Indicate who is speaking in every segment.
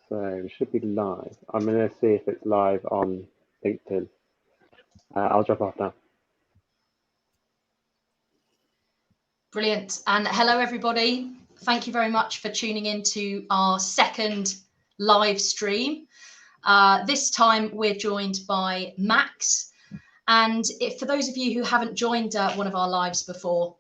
Speaker 1: So we should be live. I'm going to see if it's live on LinkedIn. I'll drop off now.
Speaker 2: Brilliant. And hello, everybody. Thank you very much for tuning in to our second live stream. This time we're joined by Max. And for those of you who haven't joined one of our lives before,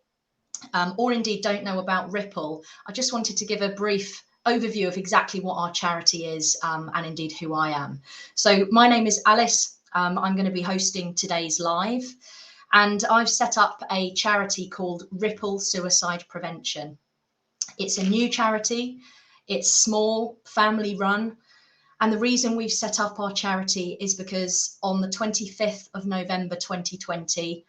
Speaker 2: or indeed don't know about Ripple, I just wanted to give a brief overview of exactly what our charity is and indeed who I am. So my name is Alice. I'm going to be hosting today's live. And I've set up a charity called Ripple Suicide Prevention. It's a new charity. It's small, family run. And the reason we've set up our charity is because on the 25th of November 2020,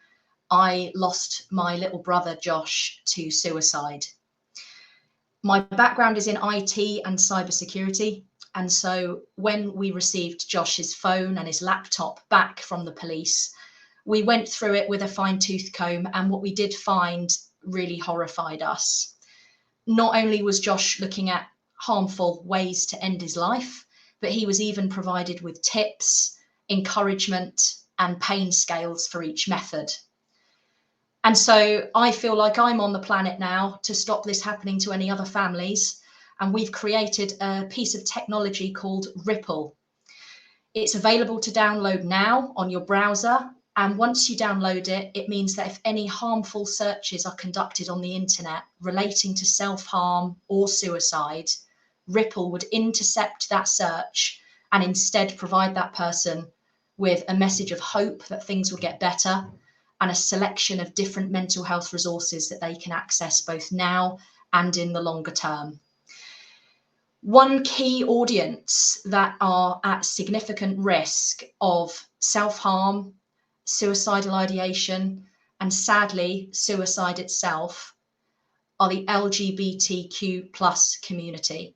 Speaker 2: I lost my little brother, Josh, to suicide. My background is in IT and cybersecurity. And so when we received Josh's phone and his laptop back from the police, we went through it with a fine-tooth comb, and what we did find really horrified us. Not only was Josh looking at harmful ways to end his life, but he was even provided with tips, encouragement, and pain scales for each method. And so I feel like I'm on the planet now to stop this happening to any other families. And we've created a piece of technology called Ripple. It's available to download now on your browser. And once you download it, it means that if any harmful searches are conducted on the internet relating to self-harm or suicide, Ripple would intercept that search and instead provide that person with a message of hope that things will get better and a selection of different mental health resources that they can access both now and in the longer term. One key audience that are at significant risk of self-harm, suicidal ideation, and sadly, suicide itself are the LGBTQ plus community.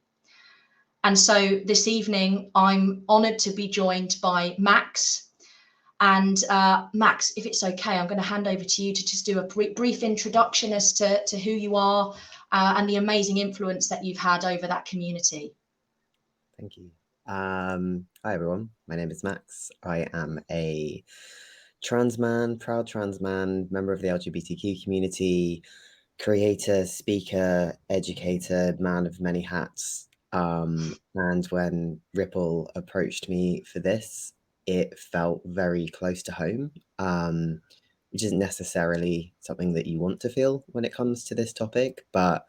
Speaker 2: And so this evening, I'm honoured to be joined by Max. And Max, if it's okay, I'm going to hand over to you to just do a brief introduction as to who you are and the amazing influence that you've had over that community.
Speaker 3: Thank you. Hi, everyone. My name is Max. I am a trans man, proud trans man, member of the LGBTQ community, creator, speaker, educator, man of many hats. And when Ripple approached me for this, it felt very close to home, which isn't necessarily something that you want to feel when it comes to this topic, but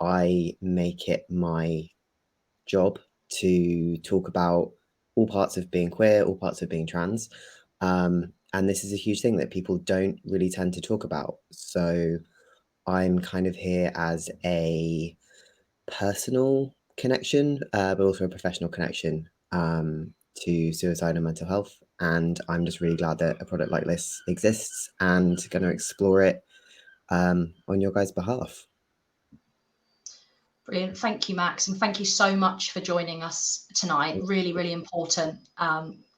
Speaker 3: I make it my job to talk about all parts of being queer, all parts of being trans. And this is a huge thing that people don't really tend to talk about. So I'm kind of here as a personal connection, but also a professional connection to suicide and mental health. And I'm just really glad that a product like this exists and going to explore it on your guys' behalf.
Speaker 2: Brilliant. Thank you, Max. And thank you so much for joining us tonight. Really, really important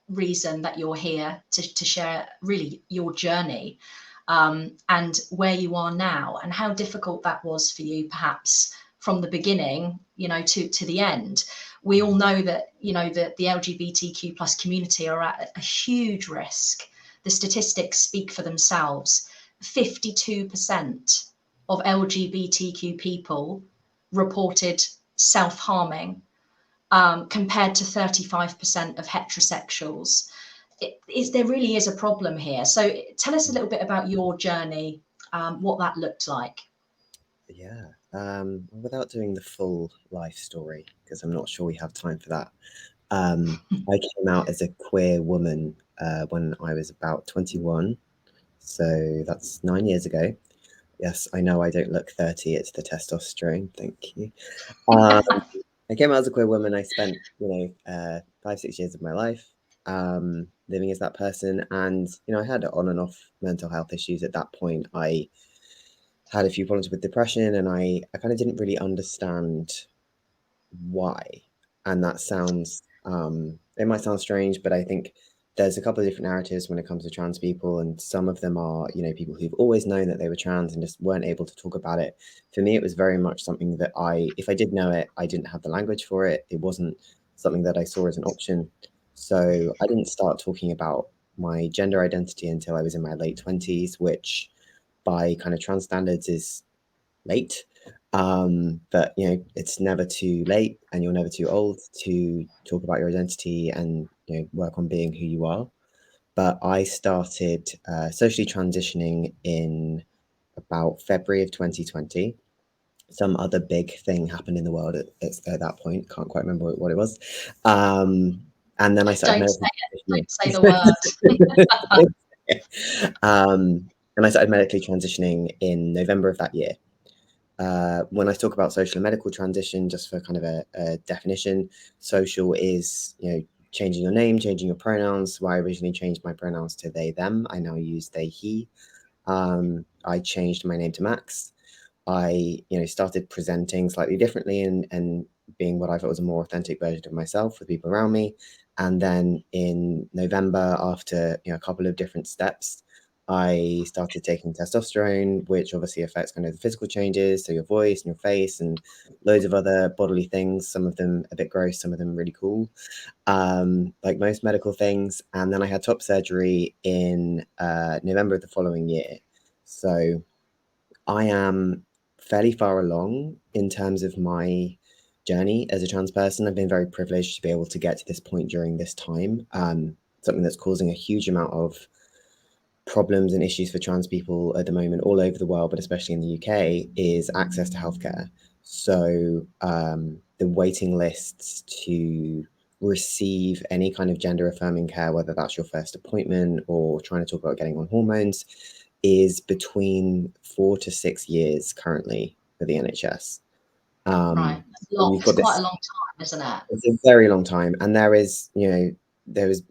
Speaker 2: reason that you're here to share really your journey and where you are now and how difficult that was for you, perhaps from the beginning, to the end. We all know that, that the LGBTQ plus community are at a huge risk. The statistics speak for themselves. 52% of LGBTQ people reported self-harming compared to 35% of heterosexuals. There really is a problem here. So tell us a little bit about your journey, what that looked like.
Speaker 3: Yeah, without doing the full life story, because I'm not sure we have time for that. I came out as a queer woman when I was about 21. So that's 9 years ago. Yes, I know I don't look 30. It's the testosterone. Thank you. I came out as a queer woman. I spent, 5-6 years of my life living as that person. And, I had on and off mental health issues at that point. I had a few problems with depression, and I kind of didn't really understand why. And that sounds, it might sound strange, but I think there's a couple of different narratives when it comes to trans people, and some of them are, people who've always known that they were trans and just weren't able to talk about it. For me, it was very much something that if I did know it, I didn't have the language for it. It wasn't something that I saw as an option. So I didn't start talking about my gender identity until I was in my late 20s, which by kind of trans standards is late. But you know, it's never too late and you're never too old to talk about your identity and, you know, work on being who you are. But I started socially transitioning in about February of 2020. Some other big thing happened in the world at that point. Can't quite remember what it was. And then I started
Speaker 2: Don't say it.
Speaker 3: medically
Speaker 2: Don't say the word.
Speaker 3: and I started medically transitioning in November of that year. When I talk about social and medical transition, just for kind of a definition, social is, you know, changing your name, changing your pronouns. Why I originally changed my pronouns to they, them. I now use they, he. I changed my name to Max. I, you know, started presenting slightly differently and being what I thought was a more authentic version of myself with people around me. And then in November, after, you know, a couple of different steps, I started taking testosterone, which obviously affects kind of the physical changes, so your voice and your face and loads of other bodily things, some of them a bit gross, some of them really cool, like most medical things. And then I had top surgery in November of the following year. So I am fairly far along in terms of my journey as a trans person. I've been very privileged to be able to get to this point during this time. Something that's causing a huge amount of problems and issues for trans people at the moment all over the world, but especially in the UK, is access to healthcare. So the waiting lists to receive any kind of gender affirming care, whether that's your first appointment or trying to talk about getting on hormones, is between 4 to 6 years currently for the NHS.
Speaker 2: Right, it's
Speaker 3: You've got
Speaker 2: quite
Speaker 3: this,
Speaker 2: a long time, isn't it?
Speaker 3: it's a very long time, and there is, you know, there is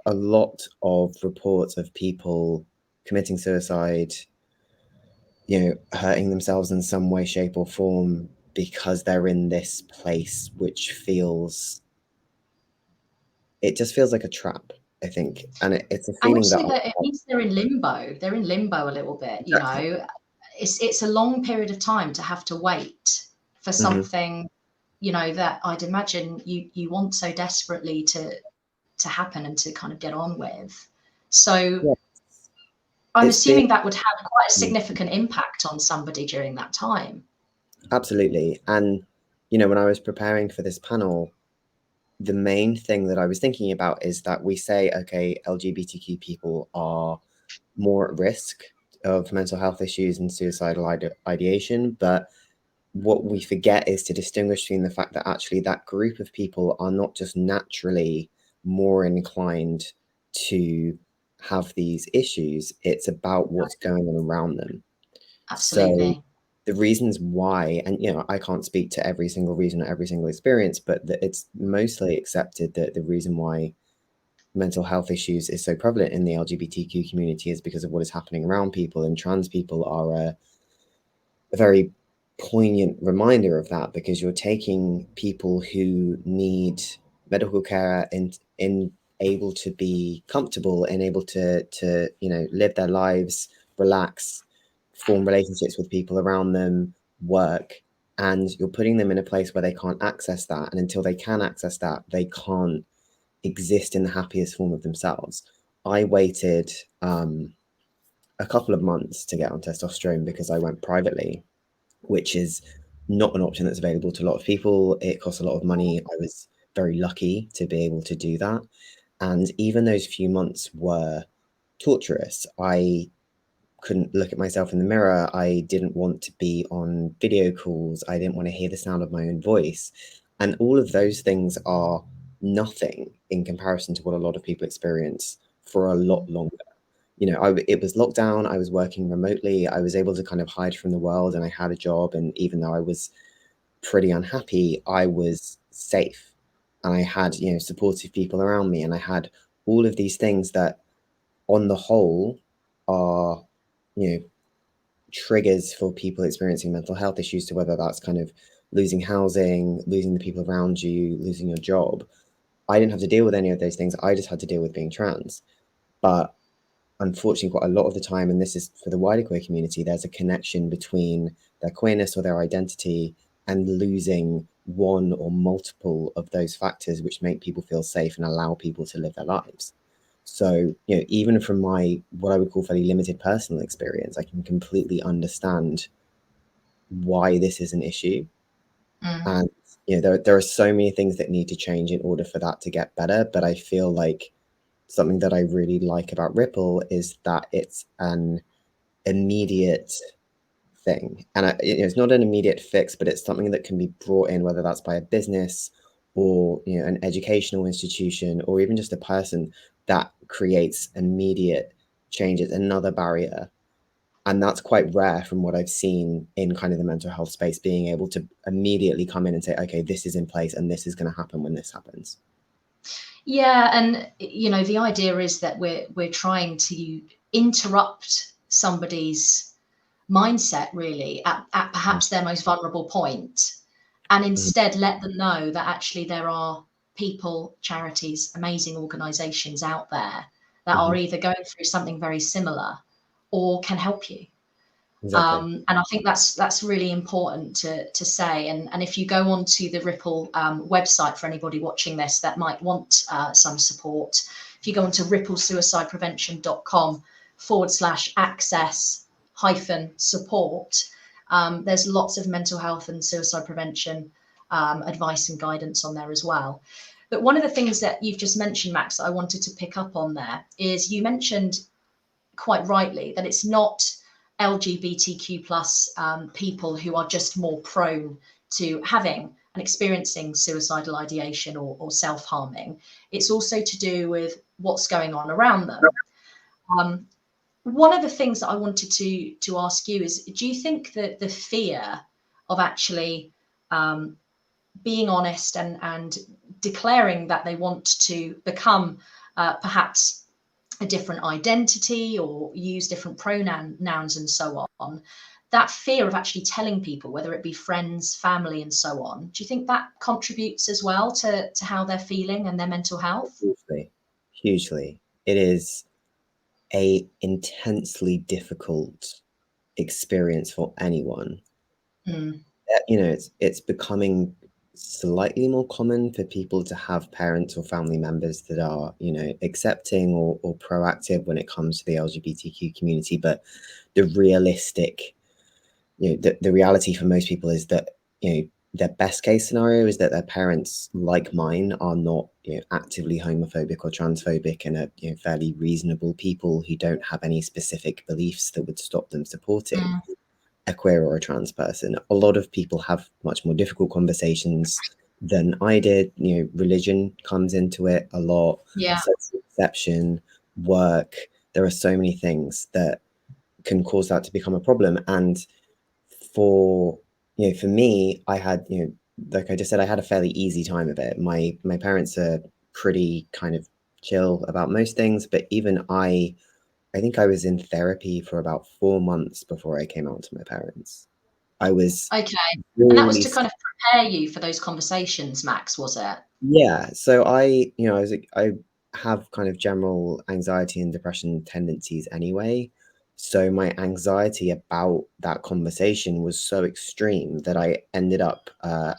Speaker 3: a lot of reports of people committing suicide, you know, hurting themselves in some way, shape, or form because they're in this place which feels, it just feels like a trap, I think. And it's a
Speaker 2: And
Speaker 3: feeling
Speaker 2: also
Speaker 3: that
Speaker 2: that it means they're in limbo. They're in limbo a little bit, you
Speaker 3: exactly.
Speaker 2: know. It's a long period of time to have to wait for something, you know, that I'd imagine you want so desperately to happen and to kind of get on with. So
Speaker 3: Yeah.
Speaker 2: I'm
Speaker 3: It's been
Speaker 2: assuming that would have quite a significant impact on somebody during that time.
Speaker 3: absolutely. And, you know, when I was preparing for this panel, the main thing that I was thinking about is that we say, okay, LGBTQ people are more at risk of mental health issues and suicidal ideation, but what we forget is to distinguish between the fact that actually that group of people are not just naturally more inclined to have these issues, it's about what's going on around them. So
Speaker 2: Absolutely.
Speaker 3: the reasons why, and you know, I can't speak to every single reason or every single experience, but it's mostly accepted that the reason why mental health issues is so prevalent in the LGBTQ community is because of what is happening around people, and trans people are a very poignant reminder of that, because you're taking people who need medical care and in able to be comfortable and able to you know, live their lives, relax, form relationships with people around them, work, and you're putting them in a place where they can't access that, and until they can access that, they can't exist in the happiest form of themselves. I waited a couple of months to get on testosterone because I went privately, which is not an option that's available to a lot of people. It costs a lot of money. I was very lucky to be able to do that. And even those few months were torturous. I couldn't look at myself in the mirror. I didn't want to be on video calls. I didn't want to hear the sound of my own voice. And all of those things are nothing in comparison to what a lot of people experience for a lot longer. You know, it was lockdown. I was working remotely. I was able to kind of hide from the world, and I had a job. And even though I was pretty unhappy, I was safe, and I had, you know, supportive people around me, and I had all of these things that, on the whole, are, you know, triggers for people experiencing mental health issues, to whether that's kind of losing housing, losing the people around you, losing your job. I didn't have to deal with any of those things. I just had to deal with being trans. But unfortunately, quite a lot of the time, and this is for the wider queer community, there's a connection between their queerness or their identity and losing one or multiple of those factors which make people feel safe and allow people to live their lives. So, you know, even from my, what I would call fairly limited personal experience, I can completely understand why this is an issue. And, you know, there are so many things that need to change in order for that to get better. But I feel like something that I really like about Ripple is that it's an immediate thing. And it's not an immediate fix, but it's something that can be brought in, whether that's by a business or, you know, an educational institution, or even just a person, that creates immediate changes, another barrier. And that's quite rare from what I've seen in kind of the mental health space, being able to immediately come in and say, okay, this is in place and this is going to happen when this happens.
Speaker 2: Yeah, and you know, the idea is that we're trying to interrupt somebody's mindset really at perhaps their most vulnerable point, and instead let them know that actually there are people, charities, amazing organizations out there that are either going through something very similar or can help you.
Speaker 3: Exactly.
Speaker 2: And I think that's really important to say. And if you go onto the Ripple website, for anybody watching this that might want some support, if you go onto ripplesuicideprevention.com/access-support, there's lots of mental health and suicide prevention advice and guidance on there as well. But one of the things that you've just mentioned, Max, that I wanted to pick up on there is you mentioned quite rightly that it's not LGBTQ plus people who are just more prone to having and experiencing suicidal ideation or self-harming. It's also to do with what's going on around them. One of the things that I wanted to ask you is, do you think that the fear of actually being honest and declaring that they want to become perhaps a different identity or use different pronouns and so on, that fear of actually telling people, whether it be friends, family and so on, do you think that contributes as well to how they're feeling and their mental health?
Speaker 3: Hugely. It is a intensely difficult experience for anyone. You know, it's becoming slightly more common for people to have parents or family members that are, you know, accepting or proactive when it comes to the LGBTQ community. But the realistic, you know, the reality for most people is that, you know, their best case scenario is that their parents, like mine, are not, you know, actively homophobic or transphobic and are, you know, fairly reasonable people who don't have any specific beliefs that would stop them supporting a queer or a trans person. A lot of people have much more difficult conversations than I did. You know, religion comes into it a lot, social perception, work. There are so many things that can cause that to become a problem. And for, you know, for me, I had, you know, like I just said, I had a fairly easy time of it. My parents are pretty kind of chill about most things, but even I think I was in therapy for about 4 months before I came out to my parents. I was
Speaker 2: Okay.
Speaker 3: really,
Speaker 2: And that was to kind of prepare you for those conversations, Max, was it?
Speaker 3: yeah. So I have kind of general anxiety and depression tendencies anyway. So my anxiety about that conversation was so extreme that I ended up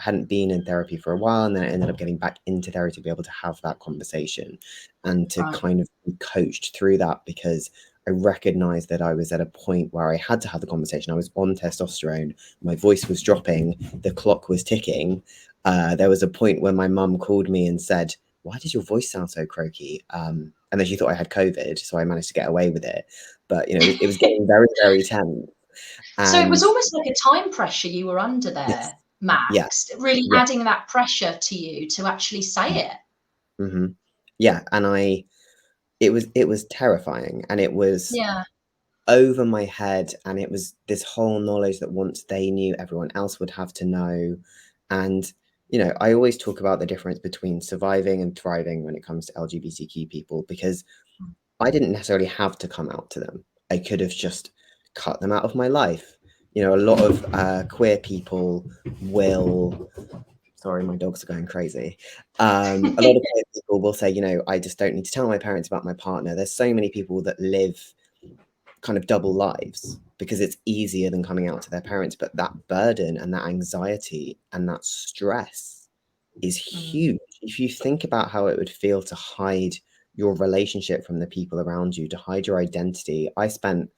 Speaker 3: hadn't been in therapy for a while, and then I ended up getting back into therapy to be able to have that conversation and to kind of be coached through that, because I recognized that I was at a point where I had to have the conversation. I was on testosterone, my voice was dropping, the clock was ticking. There was a point when my mum called me and said, "Why does your voice sound so croaky?" And then she thought I had COVID, so I managed to get away with it. But, you know, it was getting very, very tense.
Speaker 2: So it was
Speaker 3: And
Speaker 2: almost like a time pressure you were under
Speaker 3: yes,
Speaker 2: there, Max, really
Speaker 3: yeah.
Speaker 2: adding that pressure to you to actually say it.
Speaker 3: Yeah, and it was terrifying, and it was
Speaker 2: Yeah.
Speaker 3: over my head, and it was this whole knowledge that once they knew, everyone else would have to know. And, you know, I always talk about the difference between surviving and thriving when it comes to LGBTQ people, because I didn't necessarily have to come out to them. I could have just cut them out of my life. You know, a lot of queer people will. Sorry, my dogs are going crazy. A lot of queer people will say, you know, I just don't need to tell my parents about my partner. There's so many people that live kind of double lives because it's easier than coming out to their parents. But that burden and that anxiety and that stress is huge. If you think about how it would feel to hide your relationship from the people around you, to hide your identity. I spent,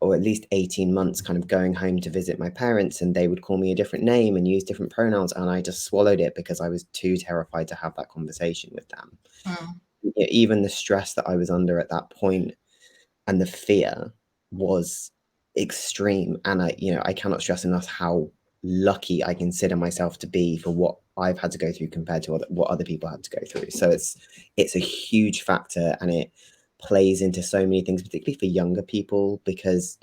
Speaker 3: or at least 18 months kind of going home to visit my parents, and they would call me a different name and use different pronouns, and I just swallowed it because I was too terrified to have that conversation with them. Even the stress that I was under at that point and the fear was extreme. And I cannot stress enough how lucky I consider myself to be for what I've had to go through compared to what other people had to go through. So it's a huge factor, and it plays into so many things, particularly for younger people, because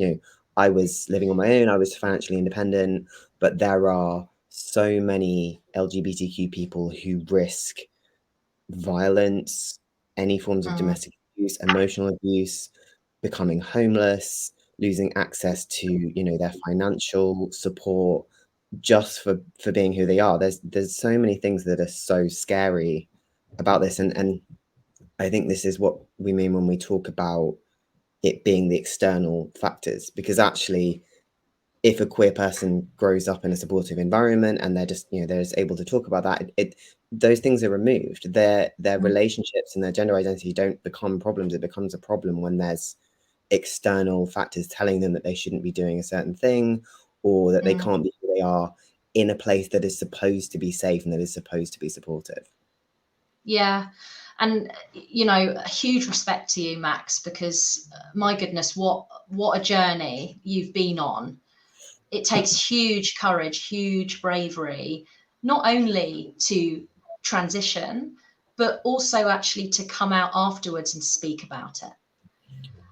Speaker 3: I was living on my own, I was financially independent, but there are so many LGBTQ people who risk violence, any forms of domestic abuse, emotional abuse, becoming homeless, losing access to their financial support just for being who they are. There's so many things that are so scary about this, and I think this is what we mean when we talk about it being the external factors, because actually if a queer person grows up in a supportive environment and they're just they're just able to talk about that, those things are removed. Their relationships and their gender identity don't become problems. It becomes a problem when there's external factors telling them that they shouldn't be doing a certain thing, or that they can't be who they are in a place that is supposed to be safe and that is supposed to be supportive.
Speaker 2: Yeah. And a huge respect to you, Max, because my goodness, what a journey you've been on. It takes huge courage, huge bravery, not only to transition, but also actually to come out afterwards and speak about it.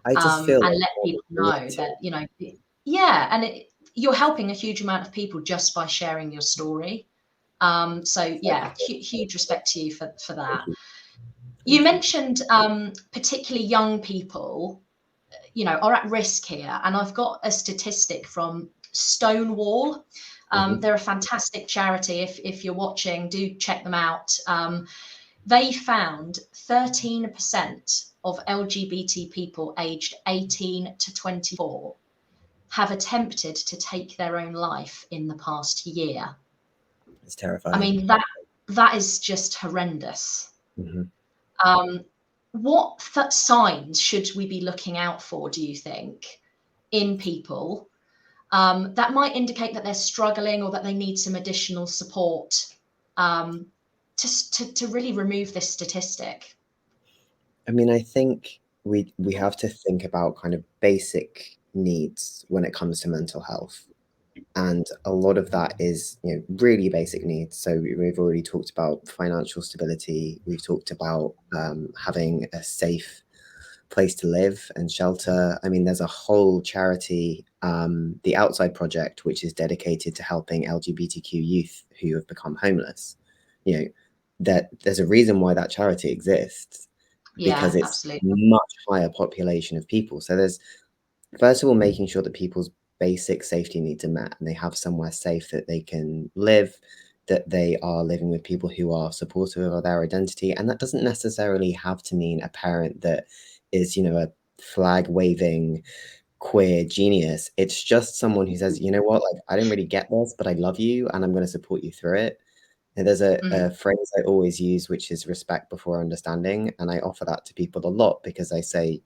Speaker 3: I just feel
Speaker 2: and let people know that, and you're helping a huge amount of people just by sharing your story. So yeah, huge respect to you for that. You mentioned particularly young people, are at risk here. And I've got a statistic from Stonewall. They're a fantastic charity. If you're watching, do check them out. They found 13% of LGBT people aged 18 to 24 have attempted to take their own life in the past year.
Speaker 3: It's terrifying.
Speaker 2: I mean, that is just horrendous. What signs should we be looking out for, do you think, in people that might indicate that they're struggling or that they need some additional support to really remove this statistic?
Speaker 3: I mean, I think we have to think about kind of basic needs when it comes to mental health. And a lot of that is, really basic needs. So we've already talked about financial stability. We've talked about having a safe place to live and shelter. I mean, there's a whole charity, the Outside Project, which is dedicated to helping LGBTQ youth who have become homeless. That there's a reason why that charity exists, because it's
Speaker 2: absolutely.
Speaker 3: a much higher population of people. So there's, first of all, making sure that people's basic safety needs are met and they have somewhere safe that they can live, that they are living with people who are supportive of their identity. And that doesn't necessarily have to mean a parent that is, a flag waving queer genius. It's just someone who says, what, like, I didn't really get this, but I love you and I'm going to support you through it. And there's a phrase I always use, which is respect before understanding. And I offer that to people a lot because I say,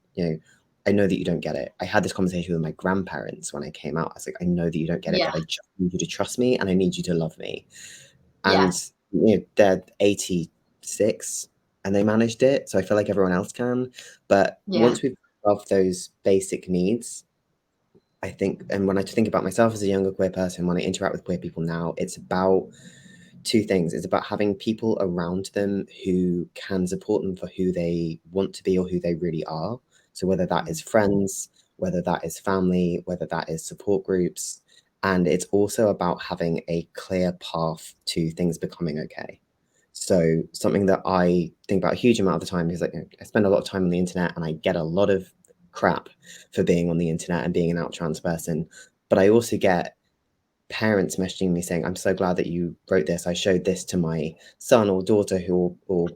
Speaker 3: I know that you don't get it. I had this conversation with my grandparents when I came out. I was like, I know that you don't get it, but I just need you to trust me and I need you to love me. And they're 86 and they managed it. So I feel like everyone else can. But once we've got those basic needs, I think, and when I think about myself as a younger queer person, when I interact with queer people now, it's about two things. It's about having people around them who can support them for who they want to be or who they really are. So whether that is friends, whether that is family, whether that is support groups. And it's also about having a clear path to things becoming okay. So something that I think about a huge amount of the time is like, I spend a lot of time on the internet and I get a lot of crap for being on the internet and being an out trans person. But I also get parents messaging me saying, I'm so glad that you wrote this. I showed this to my son or daughter or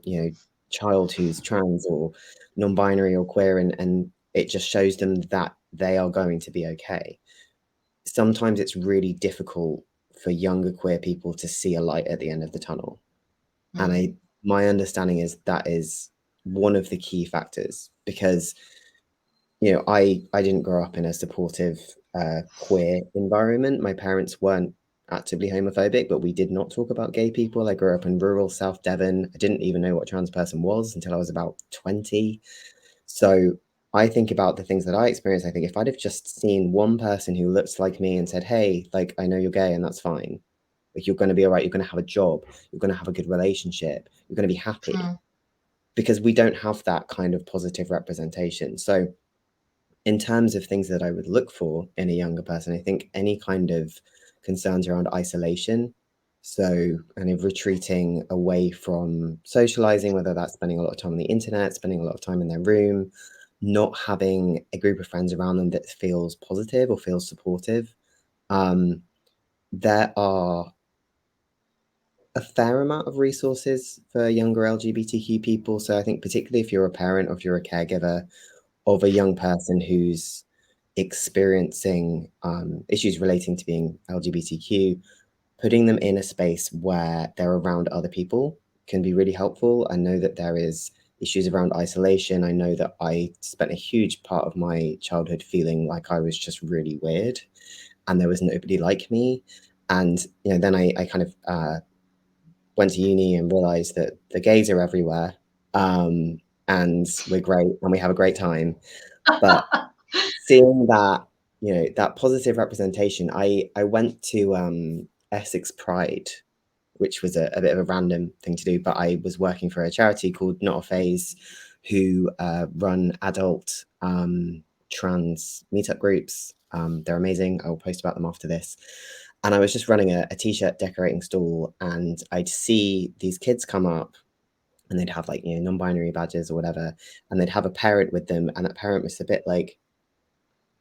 Speaker 3: child who's trans or non-binary or queer, and it just shows them that they are going to be okay. Sometimes it's really difficult for younger queer people to see a light at the end of the tunnel. And my understanding is that is one of the key factors, because I didn't grow up in a supportive queer environment. My parents weren't actively homophobic, but we did not talk about gay people. I grew up in rural South Devon. I didn't even know what a trans person was until I was about 20. So I think about the things that I experienced. I think if I'd have just seen one person who looks like me and said, hey, like, I know you're gay and that's fine. Like, you're going to be all right. You're going to have a job. You're going to have a good relationship. You're going to be happy. Because we don't have that kind of positive representation. So in terms of things that I would look for in a younger person, I think any kind of concerns around isolation, so kind of retreating away from socializing, whether that's spending a lot of time on the internet, spending a lot of time in their room, not having a group of friends around them that feels positive or feels supportive. There are a fair amount of resources for younger LGBTQ people. So I think particularly if you're a parent or if you're a caregiver of a young person who's experiencing issues relating to being LGBTQ, putting them in a space where they're around other people can be really helpful. I know that there is issues around isolation. I know that I spent a huge part of my childhood feeling like I was just really weird and there was nobody like me. And, then I kind of went to uni and realized that the gays are everywhere. And we're great and we have a great time. But seeing that, that positive representation, I went to Essex Pride, which was a bit of a random thing to do, but I was working for a charity called Not a Phase, who run adult trans meetup groups. They're amazing. I'll post about them after this. And I was just running a t-shirt decorating stall, and I'd see these kids come up and they'd have like, non-binary badges or whatever, and they'd have a parent with them, and that parent was a bit like,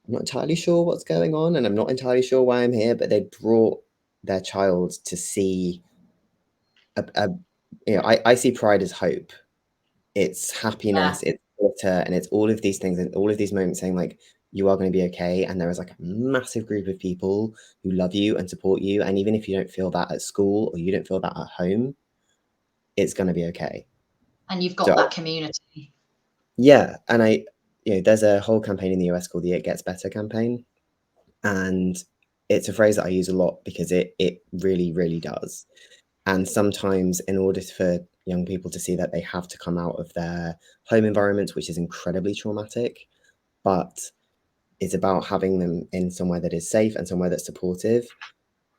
Speaker 3: I'm not entirely sure what's going on, and I'm not entirely sure why I'm here, but they brought their child to see I see pride as hope. It's happiness, it's glitter, and it's all of these things and all of these moments saying like, you are going to be okay. And there is like a massive group of people who love you and support you. And even if you don't feel that at school or you don't feel that at home, it's going to be okay.
Speaker 2: And you've got that community.
Speaker 3: Yeah. And there's a whole campaign in the US called the It Gets Better campaign. And it's a phrase that I use a lot because it really, really does. And sometimes in order for young people to see that, they have to come out of their home environments, which is incredibly traumatic, but it's about having them in somewhere that is safe and somewhere that's supportive,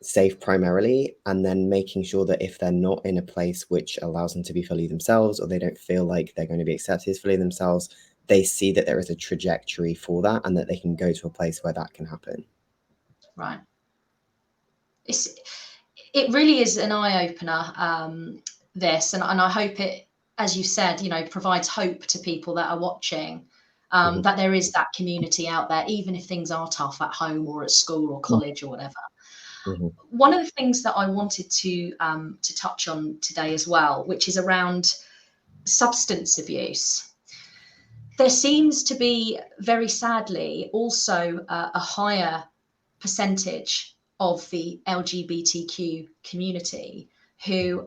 Speaker 3: safe primarily, and then making sure that if they're not in a place which allows them to be fully themselves, or they don't feel like they're going to be accepted as fully themselves, they see that there is a trajectory for that and that they can go to a place where that can happen.
Speaker 2: Right. It really is an eye-opener, this, and I hope it, as you said, provides hope to people that are watching, that there is that community out there, even if things are tough at home or at school or college or whatever. One of the things that I wanted to touch on today as well, which is around substance abuse. There seems to be, very sadly, also a higher percentage of the LGBTQ community who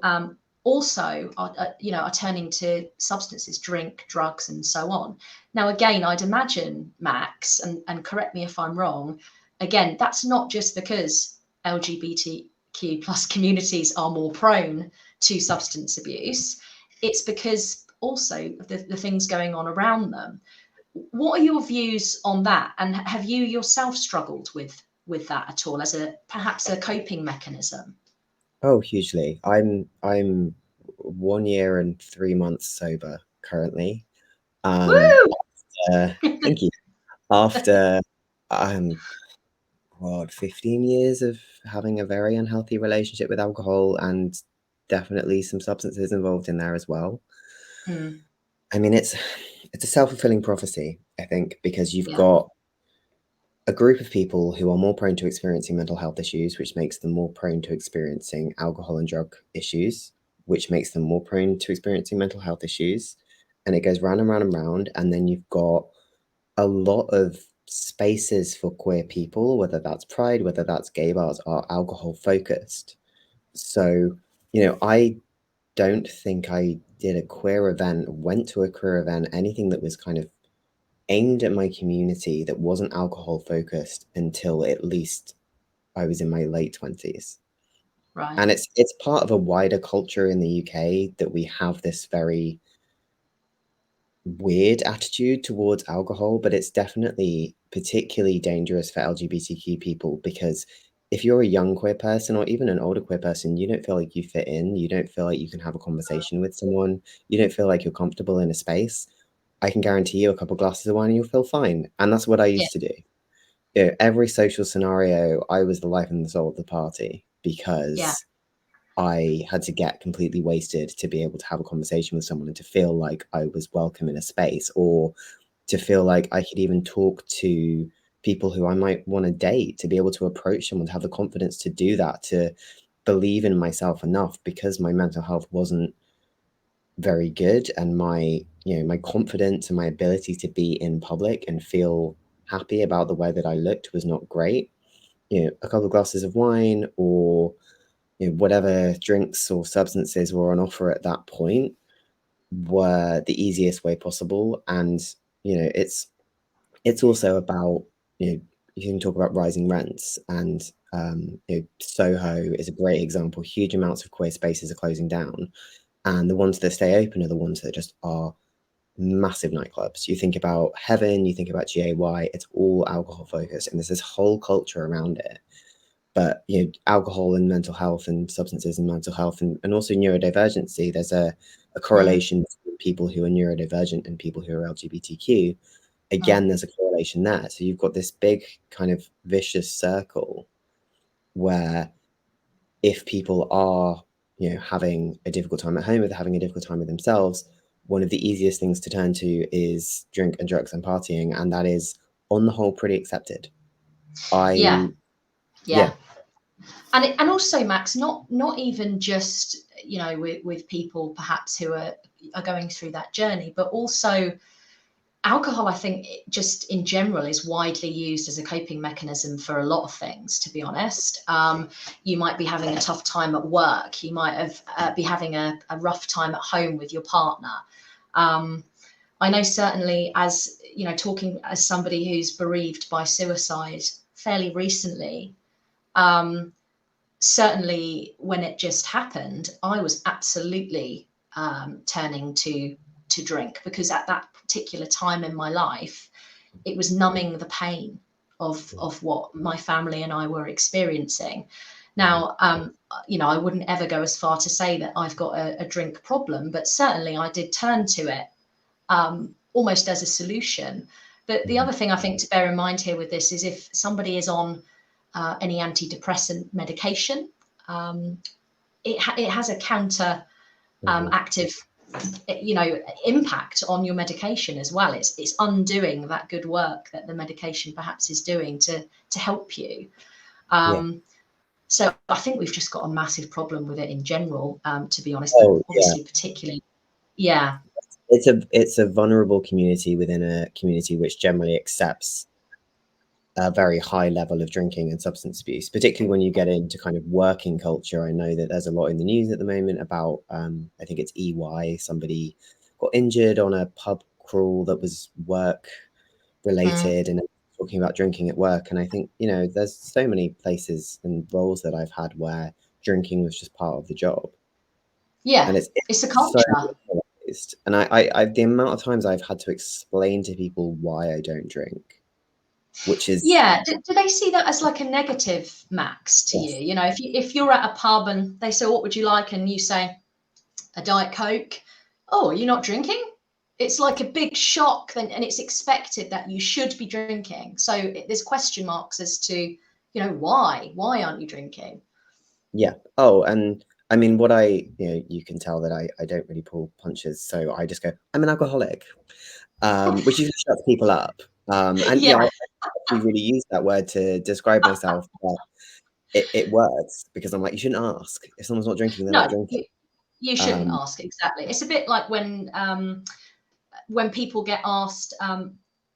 Speaker 2: also are turning to substances, drink, drugs, and so on. Now, again, I'd imagine, Max, and correct me if I'm wrong, again, that's not just because LGBTQ plus communities are more prone to substance abuse. It's because also the things going on around them. What are your views on that? And have you yourself struggled with that at all as perhaps a coping mechanism?
Speaker 3: Oh, hugely. I'm 1 year and 3 months sober currently.
Speaker 2: Woo!
Speaker 3: Thank you. After 15 years of having a very unhealthy relationship with alcohol, and definitely some substances involved in there as well. I mean, it's a self-fulfilling prophecy, I think, because you've got a group of people who are more prone to experiencing mental health issues, which makes them more prone to experiencing alcohol and drug issues, which makes them more prone to experiencing mental health issues. And it goes round and round and round. And then you've got a lot of spaces for queer people, whether that's Pride, whether that's gay bars, are alcohol focused. So, I don't think I did a queer event, went to a queer event, anything that was kind of aimed at my community that wasn't alcohol focused until at least I was in my late 20s.
Speaker 2: Right.
Speaker 3: And it's part of a wider culture in the UK that we have this very weird attitude towards alcohol, but it's definitely particularly dangerous for LGBTQ people, because if you're a young queer person or even an older queer person, you don't feel like you fit in, you don't feel like you can have a conversation with someone, you don't feel like you're comfortable in a space. I can guarantee you a couple glasses of wine and you'll feel fine. And that's what I used to do. Every social scenario, I was the life and the soul of the party, because I had to get completely wasted to be able to have a conversation with someone and to feel like I was welcome in a space, or to feel like I could even talk to people who I might want to date, to be able to approach someone, to have the confidence to do that, to believe in myself enough, because my mental health wasn't very good, and my confidence and my ability to be in public and feel happy about the way that I looked was not great. A couple of glasses of wine, or whatever drinks or substances were on offer at that point, were the easiest way possible. And it's also about, you can talk about rising rents, and Soho is a great example. Huge amounts of queer spaces are closing down, and the ones that stay open are the ones that just are massive nightclubs. You think about Heaven, you think about GAY, it's all alcohol focused, and there's this whole culture around it. But alcohol and mental health, and substances and mental health, and also neurodivergency, there's a correlation between people who are neurodivergent and people who are LGBTQ. Again, there's a correlation there. So you've got this big kind of vicious circle where, if people are having a difficult time at home, or they're having a difficult time with themselves, one of the easiest things to turn to is drink and drugs and partying, and that is on the whole pretty accepted.
Speaker 2: Yeah. And also, Max, not even just with people perhaps who are going through that journey, but also alcohol, I think, just in general is widely used as a coping mechanism for a lot of things, to be honest. You might be having a tough time at work, you might have be having a rough time at home with your partner. I know, certainly, as talking as somebody who's bereaved by suicide fairly recently, certainly when it just happened, I was absolutely turning to drink, because at that particular time in my life, it was numbing the pain of what my family and I were experiencing. Now, I wouldn't ever go as far to say that I've got a drink problem, but certainly I did turn to it almost as a solution. But the other thing I think to bear in mind here with this is, if somebody is on any antidepressant medication, it has a counter active impact on your medication as well. It's undoing that good work that the medication perhaps is doing to help you. So I think we've just got a massive problem with it in general, to be honest, but obviously particularly.
Speaker 3: It's a vulnerable community within a community which generally accepts a very high level of drinking and substance abuse, particularly when you get into kind of working culture. I know that there's a lot in the news at the moment about, I think it's EY, somebody got injured on a pub crawl that was work related, and talking about drinking at work. And I think, there's so many places and roles that I've had where drinking was just part of the job.
Speaker 2: And it's a culture.
Speaker 3: So, and I the amount of times I've had to explain to people why I don't drink, which is
Speaker 2: do they see that as like a negative, Max, to you? If you're at a pub and they say, what would you like, and you say a Diet Coke, oh, you're not drinking? It's like a big shock, and it's expected that you should be drinking. So there's question marks as to why aren't you drinking?
Speaker 3: And I mean, what you can tell that I don't really pull punches, so I just go, I'm an alcoholic, which usually shuts people up. And I actually really use that word to describe myself, but it works, because I'm like, you shouldn't ask. If someone's not drinking, they're not drinking.
Speaker 2: You shouldn't ask, exactly. It's a bit like when people get asked,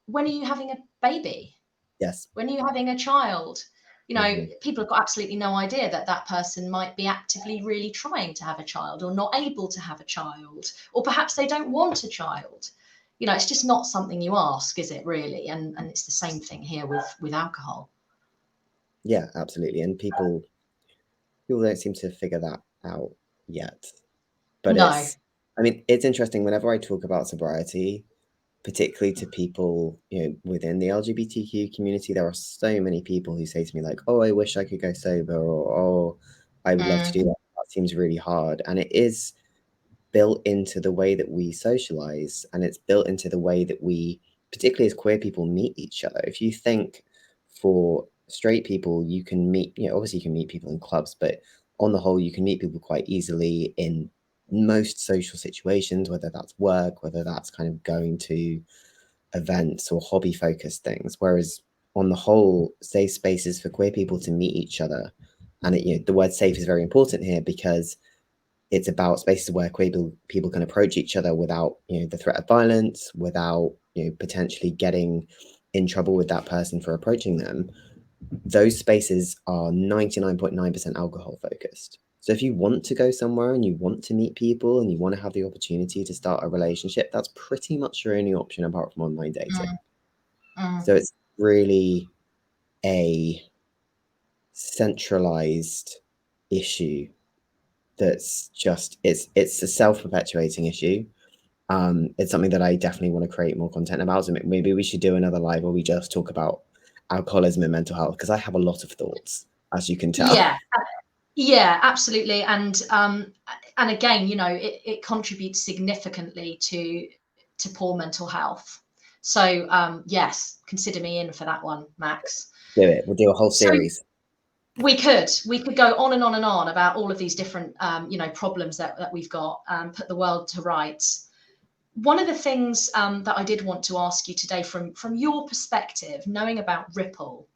Speaker 2: when are you having a baby?
Speaker 3: Yes.
Speaker 2: When you're having a child, you know, people have got absolutely no idea that that person might be actively really trying to have a child, or not able to have a child, or perhaps they don't want a child. You know, it's just not something you ask, is it, really? And it's the same thing here with alcohol.
Speaker 3: Yeah, absolutely. And people don't seem to figure that out yet. But
Speaker 2: No.
Speaker 3: I mean, it's interesting whenever I talk about sobriety, particularly to people, you know, within the LGBTQ community, there are so many people who say to me like, "Oh, I wish I could go sober," or "Oh, I would love to do that. That seems really hard." And it is built into the way that we socialize, and it's built into the way that we, particularly as queer people, meet each other. If you think for straight people, you can meet, you know, obviously you can meet people in clubs, but on the whole, you can meet people quite easily in most social situations, whether that's work, whether that's kind of going to events or hobby focused things. Whereas on the whole, safe spaces for queer people to meet each other, and you know, the word safe is very important here because it's about spaces where queer people can approach each other without, you know, the threat of violence, without, you know, potentially getting in trouble with that person for approaching them. Those spaces are 99.9% alcohol focused. So if you want to go somewhere and you want to meet people and you want to have the opportunity to start a relationship, that's pretty much your only option apart from online dating. So it's really a centralized issue that's just it's a self-perpetuating issue. It's something that I definitely want to create more content about. So maybe we should do another live where we just talk about alcoholism and mental health, because I have a lot of thoughts, as you can tell.
Speaker 2: Yeah, absolutely. And again, you know, it contributes significantly to poor mental health. So yes, consider me in for that one, Max.
Speaker 3: Do it. We'll do a whole series.
Speaker 2: We could go on and on and on about all of these different you know, problems that we've got, put the world to rights. One of the things that I did want to ask you today, from your perspective, knowing about Ripple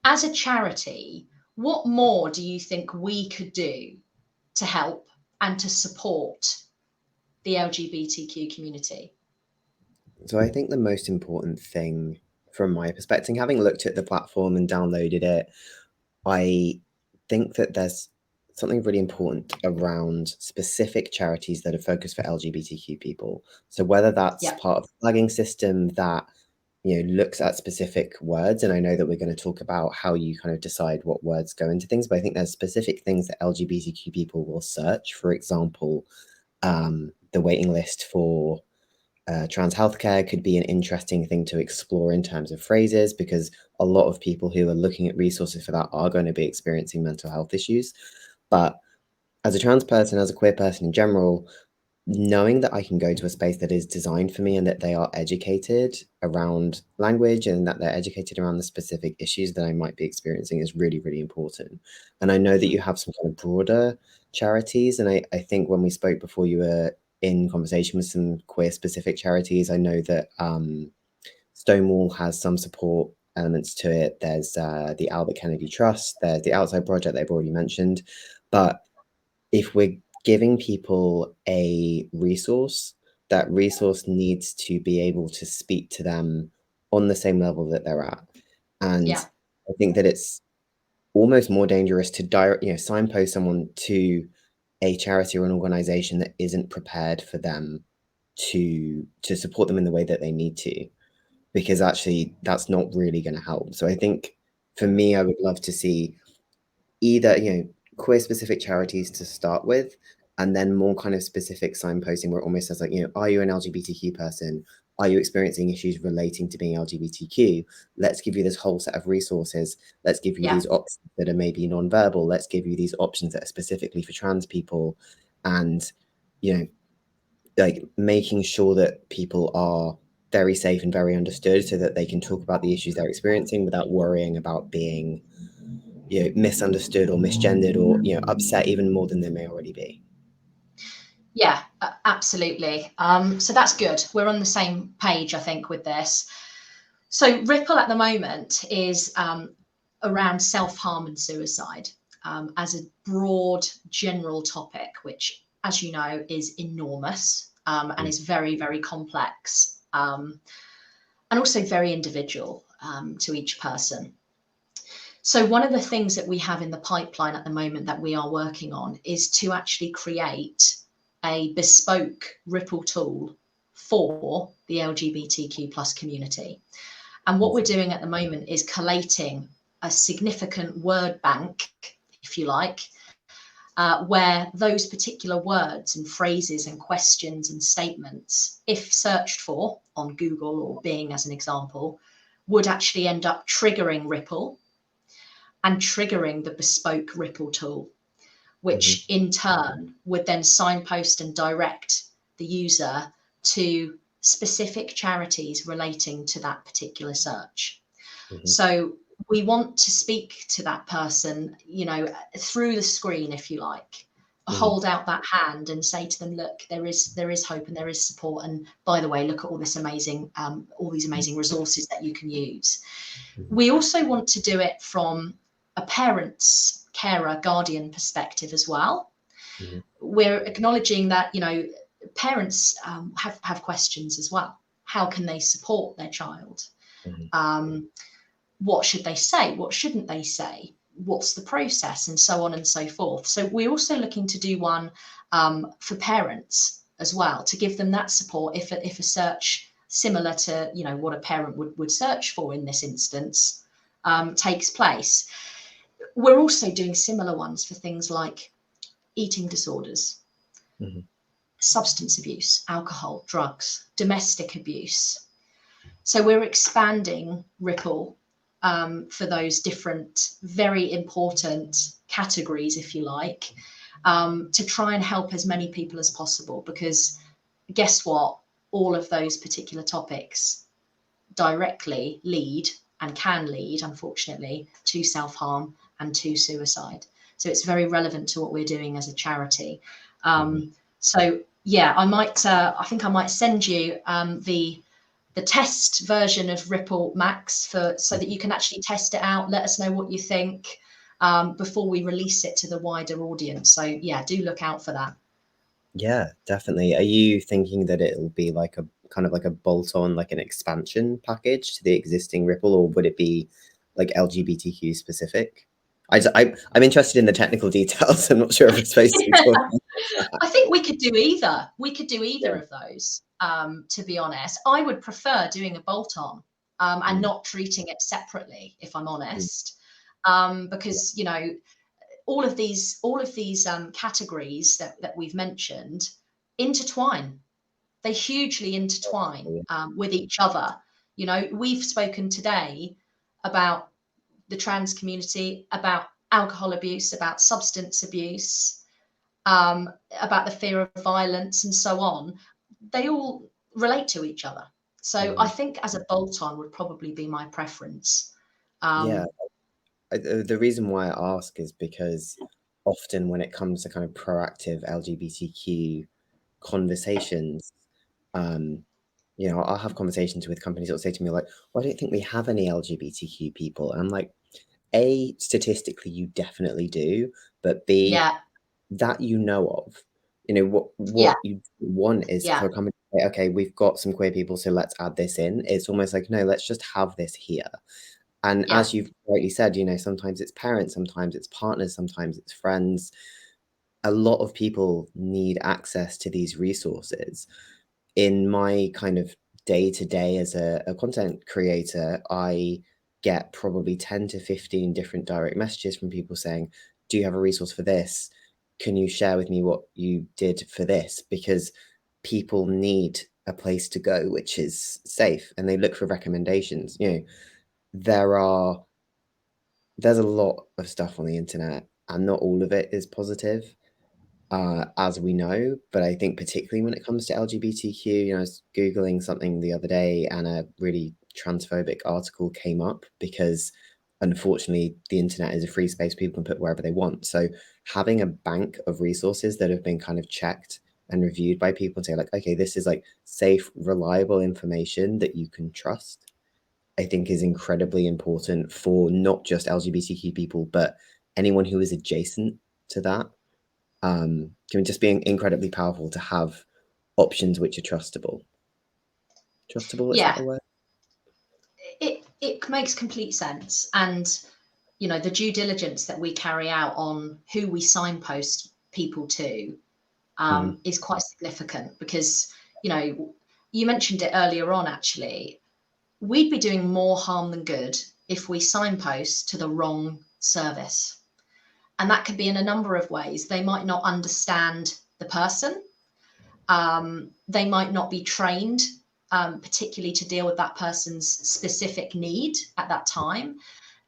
Speaker 2: as a charity, what more do you think we could do to help and to support the LGBTQ community?
Speaker 3: So I think the most important thing from my perspective, having looked at the platform and downloaded it, I think that there's something really important around specific charities that are focused for LGBTQ people. So whether that's part of the flagging system that, you know, looks at specific words, and I know that we're going to talk about how you kind of decide what words go into things, but I think there's specific things that LGBTQ people will search. For example, the waiting list for trans healthcare could be an interesting thing to explore in terms of phrases, because a lot of people who are looking at resources for that are going to be experiencing mental health issues. But as a trans person, as a queer person in general, knowing that I can go to a space that is designed for me and that they are educated around language and that they're educated around the specific issues that I might be experiencing is really, really important. And I know that you have some kind of broader charities. And I think when we spoke before, you were in conversation with some queer specific charities. I know that Stonewall has some support elements to it. There's the Albert Kennedy Trust, there's the Outside Project they've already mentioned. But if we're giving people a resource, that resource needs to be able to speak to them on the same level that they're at. And I think that it's almost more dangerous to signpost someone to a charity or an organization that isn't prepared for them to support them in the way that they need to, because actually that's not really going to help. So I think for me, I would love to see either, you know, queer specific charities to start with, and then more kind of specific signposting where it almost says like, you know, are you an LGBTQ person? Are you experiencing issues relating to being LGBTQ? Let's give you this whole set of resources. Let's give you these options that are maybe non-verbal. Let's give you these options that are specifically for trans people. And, you know, like making sure that people are very safe and very understood so that they can talk about the issues they're experiencing without worrying about being, you know, misunderstood or misgendered or, you know, upset even more than they may already be.
Speaker 2: Yeah, absolutely. So that's good. We're on the same page, I think, with this. So Ripple at the moment is around self-harm and suicide as a broad general topic, which, as you know, is enormous and is very, very complex and also very individual. to each person. So one of the things that we have in the pipeline at the moment that we are working on is to actually create a bespoke Ripple tool for the LGBTQ plus community. And what we're doing at the moment is collating a significant word bank, if you like, where those particular words and phrases and questions and statements, if searched for on Google or Bing as an example, would actually end up triggering Ripple and triggering the bespoke Ripple tool, which in turn would then signpost and direct the user to specific charities relating to that particular search. So we want to speak to that person, you know, through the screen, if you like, hold out that hand and say to them, look, there is hope and there is support. And by the way, look at all this amazing, all these amazing resources that you can use. We also want to do it from a parent's, carer, guardian perspective as well. We're acknowledging that, you know, parents have questions as well. How can they support their child? What should they say? What shouldn't they say? What's the process? And so on and so forth. So we're also looking to do one for parents as well, to give them that support if a search similar to, you know, what a parent would search for in this instance takes place. We're also doing similar ones for things like eating disorders, substance abuse, alcohol, drugs, domestic abuse. So we're expanding Ripple for those different, very important categories, if you like, to try and help as many people as possible. Because guess what? All of those particular topics directly lead and can lead, unfortunately, to self-harm and to suicide. So it's very relevant to what we're doing as a charity. So yeah, I think I might send you the test version of Ripple, Max, so that you can actually test it out. Let us know what you think before we release it to the wider audience. So yeah, do look out for that.
Speaker 3: Yeah, definitely. Are you thinking that it'll be like a kind of like a bolt-on, like an expansion package to the existing Ripple, or would it be like LGBTQ specific? I'm interested in the technical details. I'm not sure if we're supposed to be talking.
Speaker 2: I think we could do either. We could do either of those. To be honest, I would prefer doing a bolt-on and not treating it separately, if I'm honest, because, you know, all of these categories that we've mentioned intertwine. They hugely intertwine with each other. You know, we've spoken today about the trans community, about alcohol abuse, about substance abuse, about the fear of violence and so on. They all relate to each other. So I think as a bolt-on would probably be my preference.
Speaker 3: Yeah. The reason why I ask is because often when it comes to kind of proactive LGBTQ conversations, you know, I'll have conversations with companies that will say to me like, well, I don't think we have any LGBTQ people. And I'm like, A, statistically, you definitely do, but B, that you know of. You know, what you want is for a company to say, okay, we've got some queer people, so let's add this in. It's almost like, no, let's just have this here. And as you've rightly said, you know, sometimes it's parents, sometimes it's partners, sometimes it's friends. A lot of people need access to these resources. In my kind of day-to-day as a content creator, I get probably 10 to 15 different direct messages from people saying, do you have a resource for this? Can you share with me what you did for this? Because people need a place to go which is safe, and they look for recommendations. You know, there's a lot of stuff on the internet, and not all of it is positive, as we know. But I think particularly when it comes to LGBTQ, you know, I was Googling something the other day and a really transphobic article came up because unfortunately the internet is a free space. People can put wherever they want. So having a bank of resources that have been kind of checked and reviewed by people and say like, okay, this is like safe, reliable information that you can trust, I think is incredibly important for not just LGBTQ people, but anyone who is adjacent to that. Can just be incredibly powerful to have options which are trustable. Trustable, is that a word?
Speaker 2: it makes complete sense. And, you know, the due diligence that we carry out on who we signpost people to is quite significant, because, you know, you mentioned it earlier on, actually, we'd be doing more harm than good if we signpost to the wrong service. And that could be in a number of ways. They might not understand the person. They might not be trained, particularly to deal with that person's specific need at that time.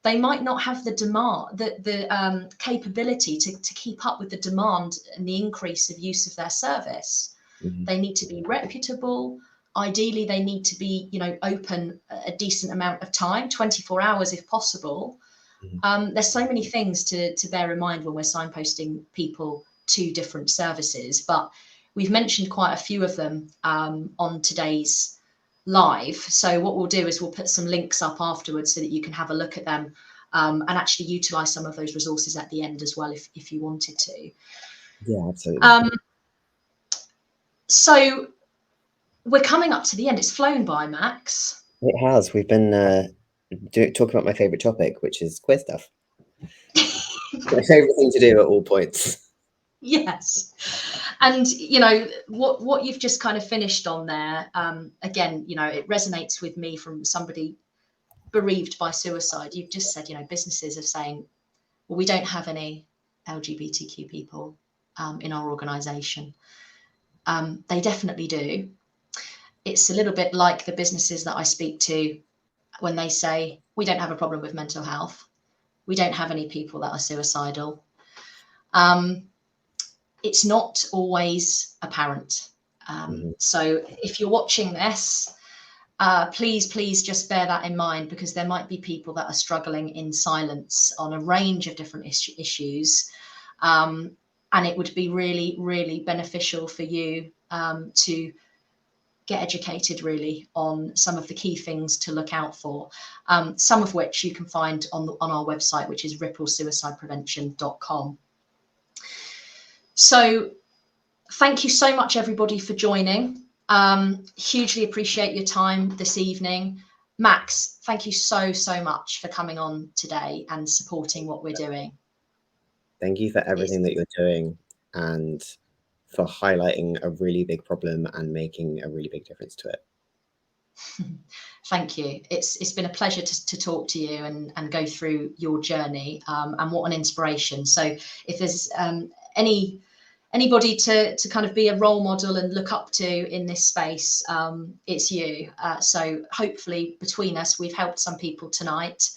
Speaker 2: They might not have the demand, the capability to keep up with the demand and the increase of use of their service. They need to be reputable. Ideally, they need to be, you know, open a decent amount of time, 24 hours if possible. There's so many things to bear in mind when we're signposting people to different services, but we've mentioned quite a few of them on today's live. So what we'll do is we'll put some links up afterwards so that you can have a look at them and actually utilize some of those resources at the end as well, if you wanted to.
Speaker 3: Yeah, absolutely.
Speaker 2: So we're coming up to the end. It's flown by, Max.
Speaker 3: It has. We've been talking about my favorite topic, which is queer stuff. My favorite thing to do at all points.
Speaker 2: Yes. And, you know, what you've just kind of finished on there, again, you know, it resonates with me from somebody bereaved by suicide. You've just said, you know, businesses are saying, well, we don't have any LGBTQ people in our organisation. They definitely do. It's a little bit like the businesses that I speak to when they say, we don't have a problem with mental health. We don't have any people that are suicidal. It's not always apparent. So if you're watching this, please just bear that in mind, because there might be people that are struggling in silence on a range of different issues. And it would be really, really beneficial for you to get educated really on some of the key things to look out for, some of which you can find on our website, which is ripplesuicideprevention.com. So thank you so much, everybody, for joining. Hugely appreciate your time this evening. Max, thank you so much for coming on today and supporting what we're doing.
Speaker 3: Thank you for everything that you're doing and for highlighting a really big problem and making a really big difference to it.
Speaker 2: Thank you. It's been a pleasure to talk to you and go through your journey, and what an inspiration. So if there's anybody to kind of be a role model and look up to in this space, it's you. So hopefully between us, we've helped some people tonight.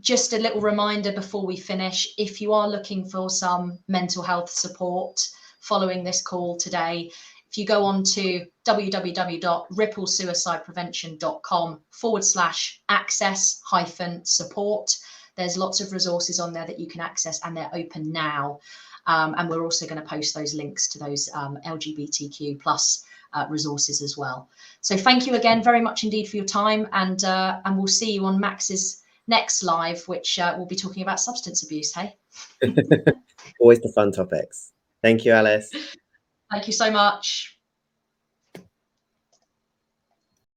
Speaker 2: Just a little reminder before we finish, if you are looking for some mental health support following this call today, if you go on to www.ripplesuicideprevention.com/access-support, there's lots of resources on there that you can access, and they're open now. And we're also going to post those links to those LGBTQ plus resources as well. So thank you again very much indeed for your time, and we'll see you on Max's next live, which we'll be talking about substance abuse. Hey,
Speaker 3: always the fun topics. Thank you, Alice.
Speaker 2: Thank you so much.